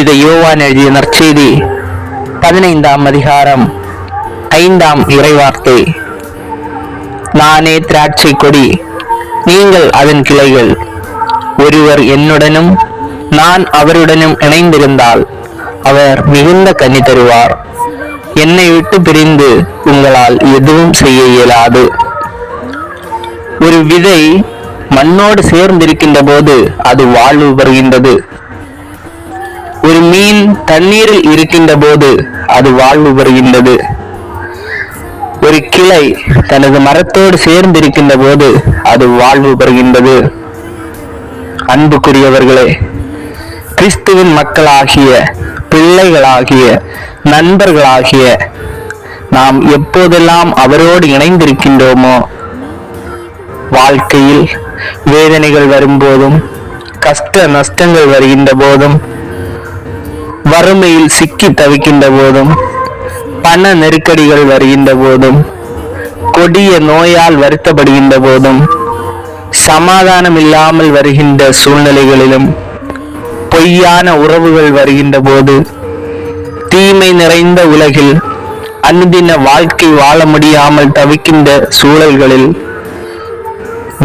புனித யோவான் எழுதிய நற்செய்தி 15ஆம் அதிகாரம் 5ஆம் இறைவார்த்தை. நானே திராட்சை கொடி, நீங்கள் அதன் கிளைகள். ஒருவர் என்னுடனும் நான் அவருடனும் இணைந்திருந்தால் அவர் மிகுந்த கனி தருவார். என்னை விட்டு பிரிந்து உங்களால் எதுவும் செய்ய இயலாது. ஒரு விதை மண்ணோடு சேர்ந்திருக்கின்ற போது அது வாழ்வு பெறுகின்றது. ஒரு மீன் தண்ணீரில் இருக்கின்ற போது அது வாழ்வு பெறுகின்றது. ஒரு கிளை தனது மரத்தோடு சேர்ந்திருக்கின்ற போது அது வாழ்வு பெறுகின்றது. அன்புக்குரியவர்களே, கிறிஸ்துவின் மக்களாகிய, பிள்ளைகளாகிய, நண்பர்களாகிய நாம் எப்போதெல்லாம் அவரோடு இணைந்திருக்கின்றோமோ, வாழ்க்கையில் வேதனைகள் வரும்போதும், கஷ்ட நஷ்டங்கள் வருகின்ற போதும், வறுமையில் சிக்கி தவிக்கின்ற போதும், பண நெருக்கடிகள் வருகின்ற போதும், கொடிய நோயால் வருத்தப்படுகின்ற போதும், சமாதானம் இல்லாமல் வருகின்ற சூழ்நிலைகளிலும், பொய்யான உறவுகள் வருகின்ற போது, தீமை நிறைந்த உலகில் அனுதின வாழ்க்கை வாழ முடியாமல் தவிக்கின்ற சூழல்களில்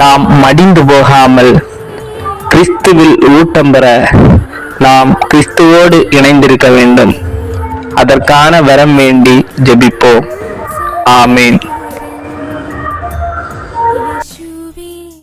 நாம் மடிந்து போகாமல் கிறிஸ்துவில் ஊட்டம் பெற நாம் கிறிஸ்துவோடு இணைந்திருக்க வேண்டும். அதற்கான வரம் வேண்டி ஜெபிப்போம். ஆமேன்.